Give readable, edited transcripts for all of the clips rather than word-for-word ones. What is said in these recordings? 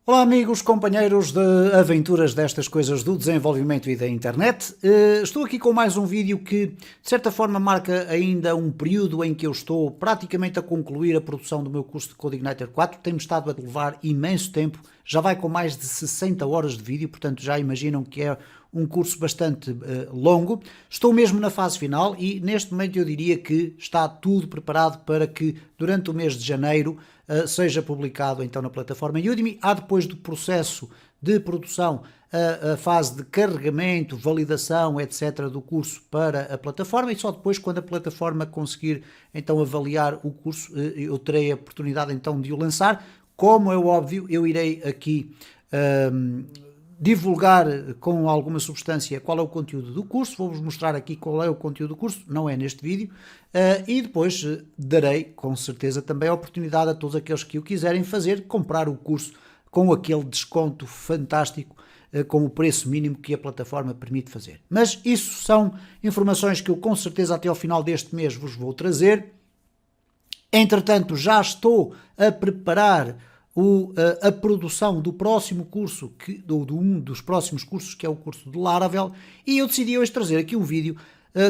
Olá amigos, companheiros de aventuras destas coisas do desenvolvimento e da internet. Estou aqui com mais um vídeo que de certa forma marca ainda um período em que eu estou praticamente a concluir a produção do meu curso de CodeIgniter 4. Tem-me estado a levar imenso tempo, já vai com mais de 60 horas de vídeo, portanto já imaginam que é um curso bastante longo. Estou mesmo na fase final e neste momento eu diria que está tudo preparado para que durante o mês de janeiro seja publicado então na plataforma Udemy. Há depois do processo de produção a fase de carregamento, validação, etc. do curso para a plataforma e só depois, quando a plataforma conseguir então avaliar o curso, eu terei a oportunidade então de o lançar. Como é óbvio, eu irei aqui divulgar com alguma substância qual é o conteúdo do curso, vou-vos mostrar aqui qual é o conteúdo do curso, não é neste vídeo, e depois darei com certeza também a oportunidade a todos aqueles que o quiserem fazer, comprar o curso com aquele desconto fantástico, com o preço mínimo que a plataforma permite fazer. Mas isso são informações que eu com certeza até ao final deste mês vos vou trazer. Entretanto, já estou a preparar a produção do próximo curso, de um dos próximos cursos, que é o curso de Laravel, e eu decidi hoje trazer aqui um vídeo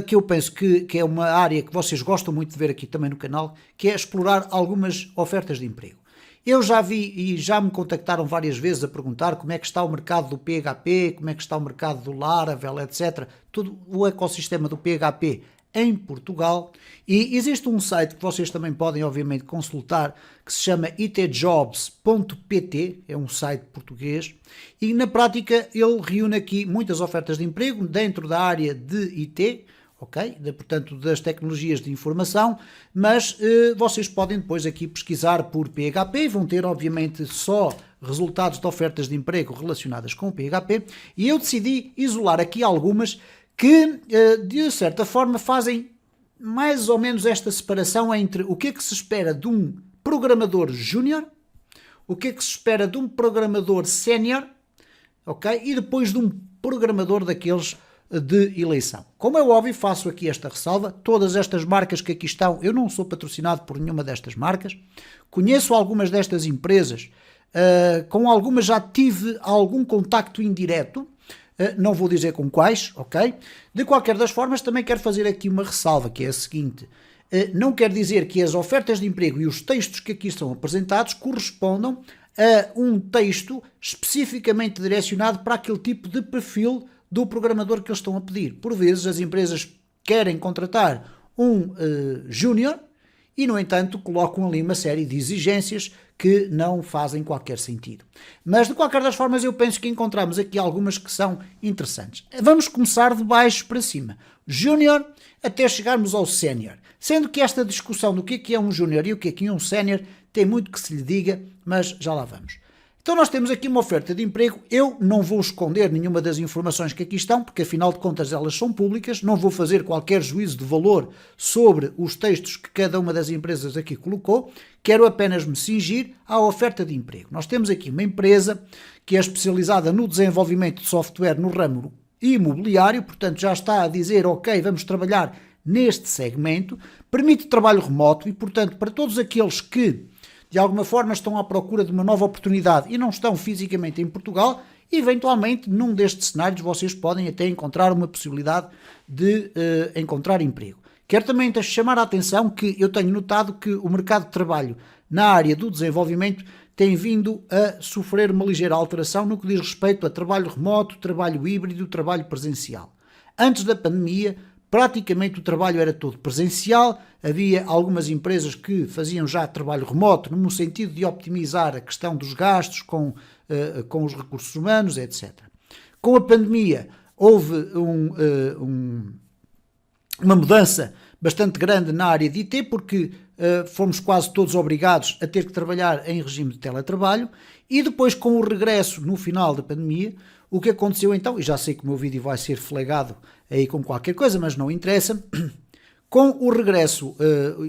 que eu penso que é uma área que vocês gostam muito de ver aqui também no canal, que é explorar algumas ofertas de emprego. Eu já vi e já me contactaram várias vezes a perguntar como é que está o mercado do PHP, como é que está o mercado do Laravel, etc. Todo o ecossistema do PHP em Portugal, e existe um site que vocês também podem obviamente consultar, que se chama itjobs.pt, é um site português, e na prática ele reúne aqui muitas ofertas de emprego dentro da área de IT, ok? Portanto, das tecnologias de informação, mas vocês podem depois aqui pesquisar por PHP e vão ter obviamente só resultados de ofertas de emprego relacionadas com o PHP, e eu decidi isolar aqui algumas que, de certa forma, fazem mais ou menos esta separação entre o que é que se espera de um programador júnior, o que é que se espera de um programador sénior, ok? E depois de um programador daqueles de eleição. Como é óbvio, faço aqui esta ressalva, todas estas marcas que aqui estão, eu não sou patrocinado por nenhuma destas marcas, conheço algumas destas empresas, com algumas já tive algum contacto indireto, não vou dizer com quais, ok? De qualquer das formas, também quero fazer aqui uma ressalva, que é a seguinte: não quer dizer que as ofertas de emprego e os textos que aqui são apresentados correspondam a um texto especificamente direcionado para aquele tipo de perfil do programador que eles estão a pedir. Por vezes as empresas querem contratar um júnior e, no entanto, colocam ali uma série de exigências que não fazem qualquer sentido. Mas, de qualquer das formas, eu penso que encontramos aqui algumas que são interessantes. Vamos começar de baixo para cima. Júnior até chegarmos ao sénior. Sendo que esta discussão do que é um júnior e o que é um sénior tem muito que se lhe diga, mas já lá vamos. Então nós temos aqui uma oferta de emprego. Eu não vou esconder nenhuma das informações que aqui estão, porque afinal de contas elas são públicas, não vou fazer qualquer juízo de valor sobre os textos que cada uma das empresas aqui colocou, quero apenas me cingir à oferta de emprego. Nós temos aqui uma empresa que é especializada no desenvolvimento de software no ramo imobiliário, portanto já está a dizer, ok, vamos trabalhar neste segmento, permite trabalho remoto e, portanto, para todos aqueles que de alguma forma estão à procura de uma nova oportunidade e não estão fisicamente em Portugal, eventualmente num destes cenários vocês podem até encontrar uma possibilidade de encontrar emprego. Quero também chamar a atenção que eu tenho notado que o mercado de trabalho na área do desenvolvimento tem vindo a sofrer uma ligeira alteração no que diz respeito a trabalho remoto, trabalho híbrido, trabalho presencial. Antes da pandemia, praticamente o trabalho era todo presencial, havia algumas empresas que faziam já trabalho remoto no sentido de optimizar a questão dos gastos com os recursos humanos, etc. Com a pandemia houve uma mudança bastante grande na área de IT, porque fomos quase todos obrigados a ter que trabalhar em regime de teletrabalho, e depois com o regresso no final da pandemia, o que aconteceu então, e já sei que o meu vídeo vai ser flaggado aí com qualquer coisa, mas não interessa, com o regresso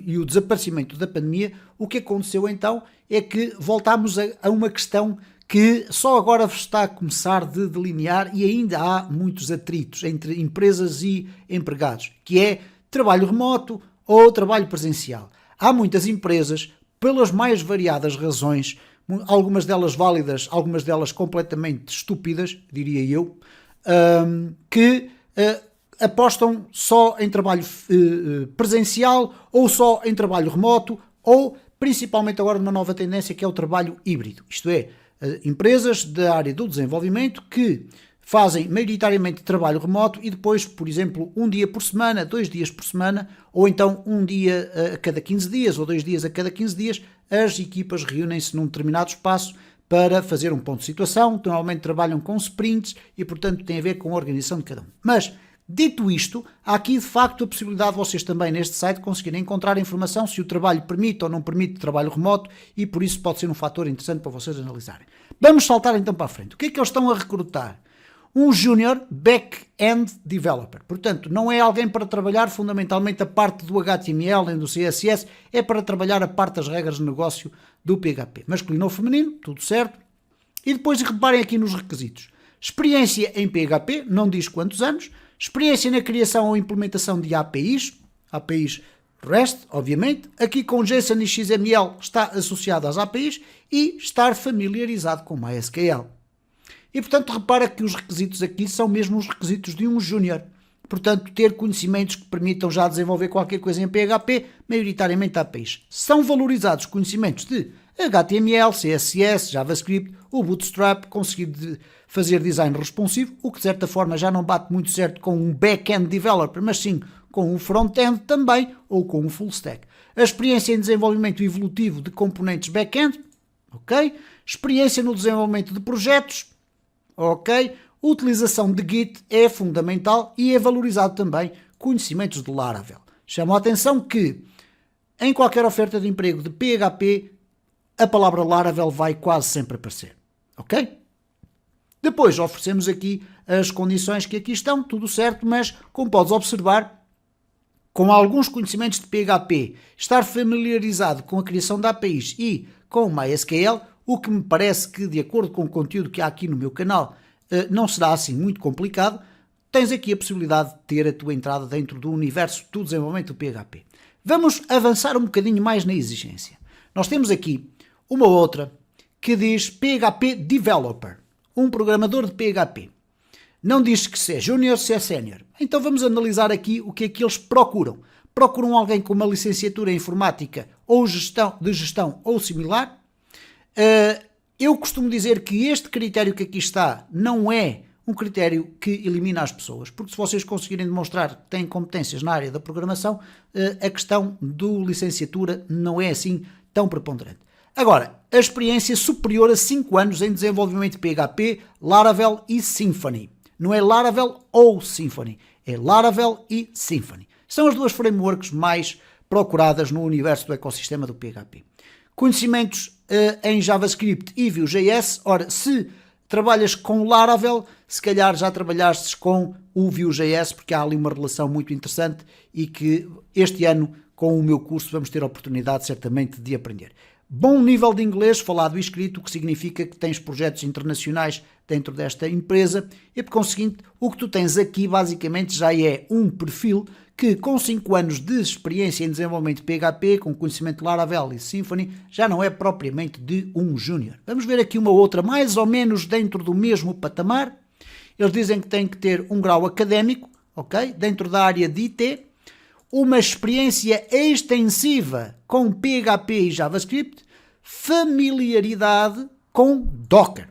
e o desaparecimento da pandemia, o que aconteceu então é que voltámos a uma questão que só agora está a começar de delinear e ainda há muitos atritos entre empresas e empregados, que é trabalho remoto ou trabalho presencial. Há muitas empresas, pelas mais variadas razões, algumas delas válidas, algumas delas completamente estúpidas, diria eu, que apostam só em trabalho presencial ou só em trabalho remoto ou principalmente agora numa nova tendência que é o trabalho híbrido. Isto é, empresas da área do desenvolvimento que fazem maioritariamente trabalho remoto e depois, por exemplo, um dia por semana, 2 dias por semana, ou então um dia a cada 15 dias ou 2 dias a cada 15 dias, as equipas reúnem-se num determinado espaço para fazer um ponto de situação. Normalmente trabalham com sprints e, portanto, tem a ver com a organização de cada um. Mas, dito isto, há aqui de facto a possibilidade de vocês também neste site conseguirem encontrar informação se o trabalho permite ou não permite trabalho remoto e por isso pode ser um fator interessante para vocês analisarem. Vamos saltar então para a frente. O que é que eles estão a recrutar? Um Junior Back-End Developer. Portanto, não é alguém para trabalhar fundamentalmente a parte do HTML nem do CSS, é para trabalhar a parte das regras de negócio do PHP. Masculino ou feminino, tudo certo. E depois reparem aqui nos requisitos. Experiência em PHP, não diz quantos anos. Experiência na criação ou implementação de APIs REST, obviamente. Aqui com JSON e XML está associado às APIs e estar familiarizado com MySQL. E, portanto, repara que os requisitos aqui são mesmo os requisitos de um júnior. Portanto, ter conhecimentos que permitam já desenvolver qualquer coisa em PHP, maioritariamente APIs. São valorizados conhecimentos de HTML, CSS, JavaScript, o Bootstrap, conseguir fazer design responsivo, o que de certa forma já não bate muito certo com um back-end developer, mas sim com um front-end também, ou com um full stack. A experiência em desenvolvimento evolutivo de componentes back-end, ok? Experiência no desenvolvimento de projetos, ok? Utilização de Git é fundamental e é valorizado também conhecimentos de Laravel. Chamo a atenção que em qualquer oferta de emprego de PHP a palavra Laravel vai quase sempre aparecer, ok? Depois oferecemos aqui as condições que aqui estão, tudo certo, mas como podes observar, com alguns conhecimentos de PHP, estar familiarizado com a criação de APIs e com MySQL, o que me parece que, de acordo com o conteúdo que há aqui no meu canal, não será assim muito complicado, tens aqui a possibilidade de ter a tua entrada dentro do universo do desenvolvimento do PHP. Vamos avançar um bocadinho mais na exigência. Nós temos aqui uma outra que diz PHP Developer, um programador de PHP. Não diz que se é júnior, se é sénior. Então vamos analisar aqui o que é que eles procuram. Procuram alguém com uma licenciatura em informática ou de gestão ou similar. Eu costumo dizer que este critério que aqui está não é um critério que elimina as pessoas, porque se vocês conseguirem demonstrar que têm competências na área da programação, a questão do licenciatura não é assim tão preponderante. Agora, a experiência superior a 5 anos em desenvolvimento de PHP, Laravel e Symfony. Não é Laravel ou Symfony, é Laravel e Symfony. São as duas frameworks mais procuradas no universo do ecossistema do PHP. Conhecimentos em JavaScript e Vue.js. Ora, se trabalhas com Laravel, se calhar já trabalhaste com o Vue.js, porque há ali uma relação muito interessante e que este ano, com o meu curso, vamos ter a oportunidade certamente de aprender. Bom nível de inglês falado e escrito, o que significa que tens projetos internacionais dentro desta empresa e, por conseguinte, o que tu tens aqui basicamente já é um perfil que, com 5 anos de experiência em desenvolvimento de PHP, com conhecimento de Laravel e Symfony, já não é propriamente de um júnior. Vamos ver aqui uma outra, mais ou menos dentro do mesmo patamar. Eles dizem que tem que ter um grau académico, ok? Dentro da área de IT, uma experiência extensiva com PHP e JavaScript, familiaridade com Docker.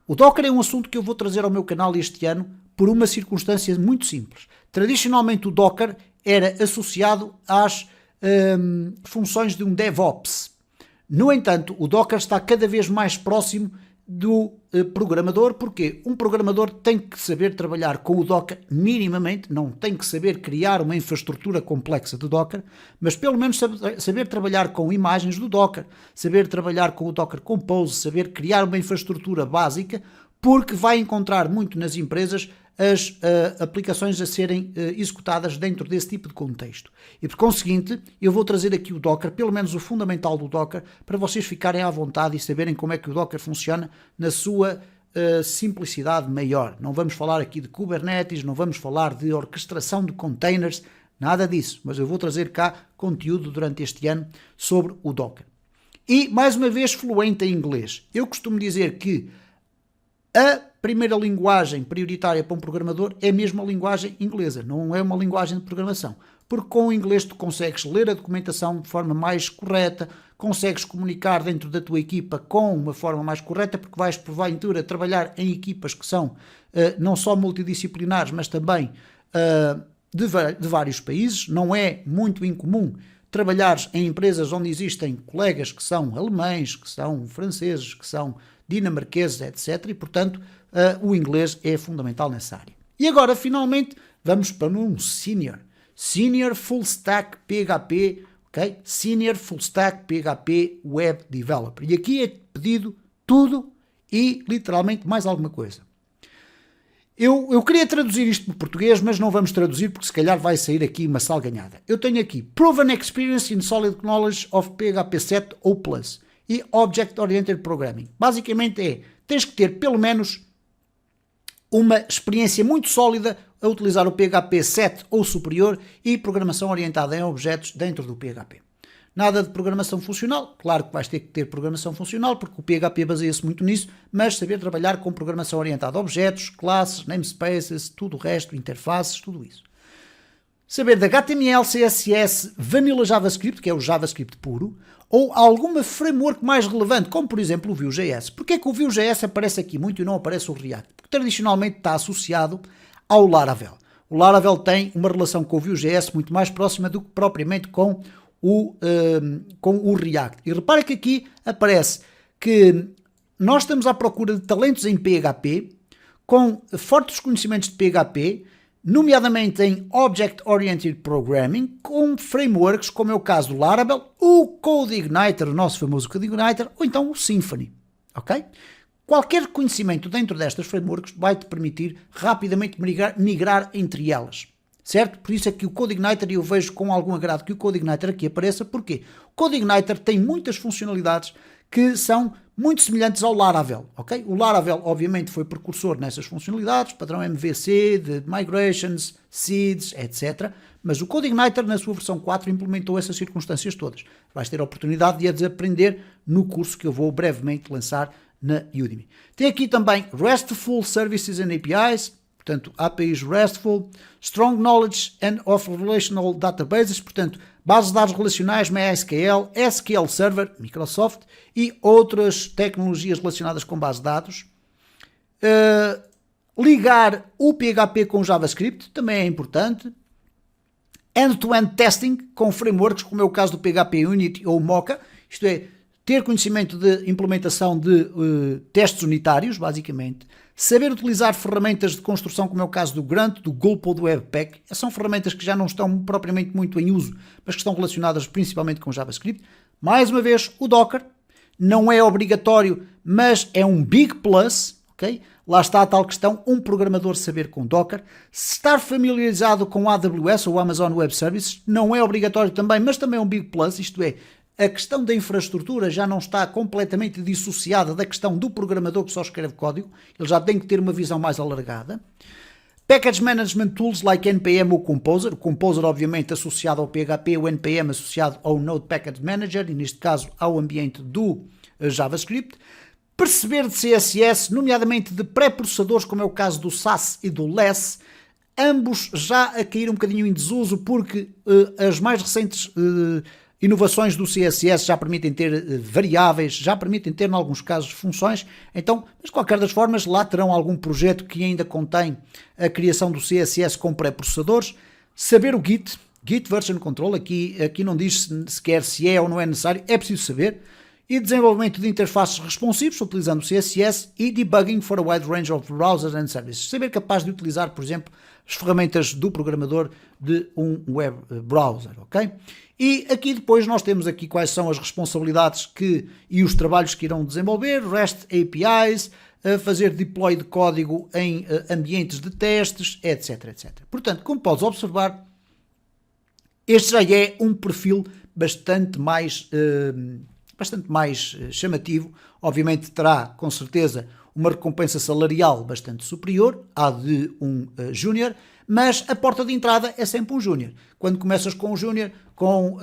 O Docker é um assunto que eu vou trazer ao meu canal este ano por uma circunstância muito simples. Tradicionalmente o Docker era associado às funções de um DevOps. No entanto, o Docker está cada vez mais próximo do programador, porque um programador tem que saber trabalhar com o Docker minimamente, não tem que saber criar uma infraestrutura complexa de Docker, mas pelo menos saber trabalhar com imagens do Docker, saber trabalhar com o Docker Compose, saber criar uma infraestrutura básica, porque vai encontrar muito nas empresas as aplicações a serem executadas dentro desse tipo de contexto. E por conseguinte, eu vou trazer aqui o Docker, pelo menos o fundamental do Docker, para vocês ficarem à vontade e saberem como é que o Docker funciona na sua simplicidade maior. Não vamos falar aqui de Kubernetes, não vamos falar de orquestração de containers, nada disso, mas eu vou trazer cá conteúdo durante este ano sobre o Docker. e, mais uma vez, fluente em inglês. Eu costumo dizer que a primeira linguagem prioritária para um programador é mesmo a linguagem inglesa, não é uma linguagem de programação. Porque com o inglês tu consegues ler a documentação de forma mais correta, consegues comunicar dentro da tua equipa com uma forma mais correta, porque vais, porventura, trabalhar em equipas que são não só multidisciplinares, mas também de vários países. Não é muito incomum trabalhares em empresas onde existem colegas que são alemães, que são franceses, que são dinamarqueses, etc. E, portanto, o inglês é fundamental nessa área. E agora, finalmente, vamos para um Senior Full Stack PHP, ok? Senior Full Stack PHP Web Developer. E aqui é pedido tudo e, literalmente, mais alguma coisa. Eu queria traduzir isto para português, mas não vamos traduzir porque se calhar vai sair aqui uma salganhada. Eu tenho aqui Proven Experience in Solid Knowledge of PHP 7 ou Plus e Object Oriented Programming. Basicamente tens que ter pelo menos uma experiência muito sólida a utilizar o PHP 7 ou superior e programação orientada em objetos dentro do PHP. Nada de programação funcional, claro que vais ter que ter programação funcional, porque o PHP baseia-se muito nisso, mas saber trabalhar com programação orientada a objetos, classes, namespaces, tudo o resto, interfaces, tudo isso. Saber de HTML, CSS, Vanilla JavaScript, que é o JavaScript puro, ou alguma framework mais relevante, como por exemplo o Vue.js. Porquê é que o Vue.js aparece aqui muito e não aparece o React? Porque tradicionalmente está associado ao Laravel. O Laravel tem uma relação com o Vue.js muito mais próxima do que propriamente com o React. E repara que aqui aparece que nós estamos à procura de talentos em PHP, com fortes conhecimentos de PHP, nomeadamente em Object Oriented Programming, com frameworks como é o caso do Laravel, o CodeIgniter, o nosso famoso CodeIgniter, ou então o Symfony. Ok? Qualquer conhecimento dentro destas frameworks vai-te permitir rapidamente migrar entre elas. Certo? Por isso é que o CodeIgniter, eu vejo com algum agrado que o CodeIgniter aqui apareça. Porquê? O CodeIgniter tem muitas funcionalidades que são muito semelhantes ao Laravel. Okay? O Laravel, obviamente, foi precursor nessas funcionalidades, padrão MVC, de migrations, seeds, etc. Mas o CodeIgniter, na sua versão 4, implementou essas circunstâncias todas. Vais ter a oportunidade de as aprender no curso que eu vou brevemente lançar na Udemy. Tem aqui também RESTful Services and APIs, portanto, APIs RESTful, Strong Knowledge and of Relational Databases, portanto, bases de dados relacionais, MySQL, SQL Server, Microsoft, e outras tecnologias relacionadas com base de dados. Ligar o PHP com o JavaScript, também é importante. End-to-end testing, com frameworks, como é o caso do PHP Unity ou Mocha, isto é, ter conhecimento de implementação de testes unitários, basicamente. Saber utilizar ferramentas de construção, como é o caso do Grunt, do Gulp ou do Webpack. São ferramentas que já não estão propriamente muito em uso, mas que estão relacionadas principalmente com JavaScript. Mais uma vez, o Docker. Não é obrigatório, mas é um big plus. Okay? Lá está a tal questão, um programador saber com Docker. Estar familiarizado com AWS ou Amazon Web Services não é obrigatório também, mas também é um big plus, isto é, a questão da infraestrutura já não está completamente dissociada da questão do programador que só escreve código, ele já tem que ter uma visão mais alargada. Package Management Tools like NPM ou Composer, o Composer obviamente associado ao PHP, o NPM associado ao Node Package Manager, e neste caso ao ambiente do JavaScript. Perceber de CSS, nomeadamente de pré-processadores, como é o caso do Sass e do Less, ambos já a cair um bocadinho em desuso, porque as mais recentes inovações do CSS já permitem ter variáveis, já permitem ter, em alguns casos, funções. Então, mas de qualquer das formas, lá terão algum projeto que ainda contém a criação do CSS com pré-processadores. Saber o Git Version Control, aqui não diz sequer se é ou não é necessário, é preciso saber. E desenvolvimento de interfaces responsivos utilizando o CSS e debugging for a wide range of browsers and services. Saber capaz de utilizar, por exemplo, as ferramentas do programador de um web browser, ok? E aqui depois nós temos aqui quais são as responsabilidades e os trabalhos que irão desenvolver, REST APIs, fazer deploy de código em ambientes de testes, etc, etc. Portanto, como podes observar, este já é um perfil bastante mais chamativo. Obviamente terá, com certeza, uma recompensa salarial bastante superior à de um júnior, mas a porta de entrada é sempre um júnior. Quando começas com um júnior, com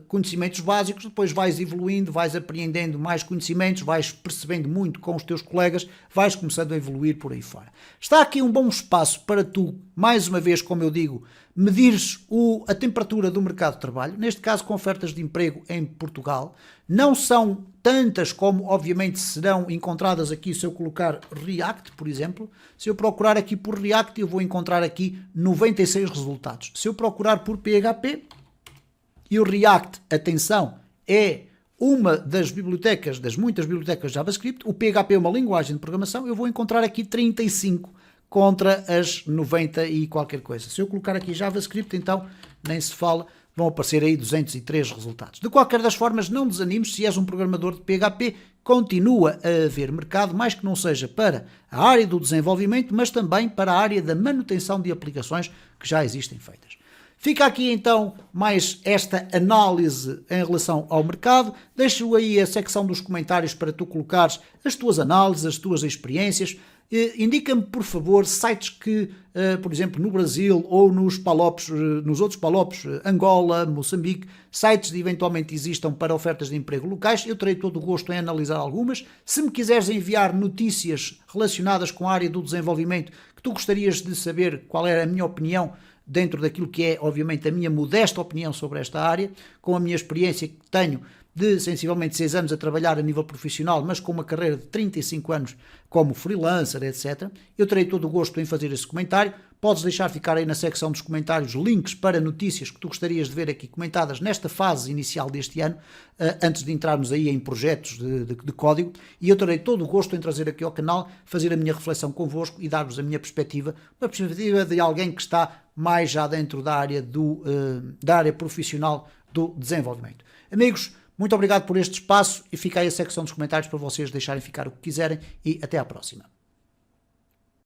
conhecimentos básicos, depois vais evoluindo, vais apreendendo mais conhecimentos, vais percebendo muito com os teus colegas, vais começando a evoluir por aí fora. Está aqui um bom espaço para tu, mais uma vez, como eu digo, medires a temperatura do mercado de trabalho, neste caso com ofertas de emprego em Portugal. Não são tantas como, obviamente, serão encontradas aqui se eu colocar React, por exemplo. Se eu procurar aqui por React, eu vou encontrar aqui 96 resultados. Se eu procurar por PHP, e o React, atenção, é uma das bibliotecas, das muitas bibliotecas JavaScript, o PHP é uma linguagem de programação, eu vou encontrar aqui 35 contra as 90 e qualquer coisa. Se eu colocar aqui JavaScript, então, nem se fala, vão aparecer aí 203 resultados. De qualquer das formas, não desanimes, se és um programador de PHP, continua a haver mercado, mais que não seja para a área do desenvolvimento, mas também para a área da manutenção de aplicações que já existem feitas. Fica aqui então mais esta análise em relação ao mercado. Deixo aí a secção dos comentários para tu colocares as tuas análises, as tuas experiências. Indica-me, por favor, sites que, por exemplo, no Brasil ou nos Palopes, nos outros Palopes, Angola, Moçambique, sites que eventualmente existam para ofertas de emprego locais. Eu terei todo o gosto em analisar algumas. Se me quiseres enviar notícias relacionadas com a área do desenvolvimento, que tu gostarias de saber qual era a minha opinião dentro daquilo que é, obviamente, a minha modesta opinião sobre esta área, com a minha experiência que tenho de sensivelmente 6 anos a trabalhar a nível profissional, mas com uma carreira de 35 anos como freelancer, etc. Eu terei todo o gosto em fazer esse comentário. Podes deixar ficar aí na secção dos comentários links para notícias que tu gostarias de ver aqui comentadas nesta fase inicial deste ano, antes de entrarmos aí em projetos de código, e eu terei todo o gosto em trazer aqui ao canal, fazer a minha reflexão convosco e dar-vos a minha perspectiva, uma perspectiva de alguém que está mais já dentro da área, da área profissional do desenvolvimento. Amigos, muito obrigado por este espaço e fica aí a secção dos comentários para vocês deixarem ficar o que quiserem e até à próxima.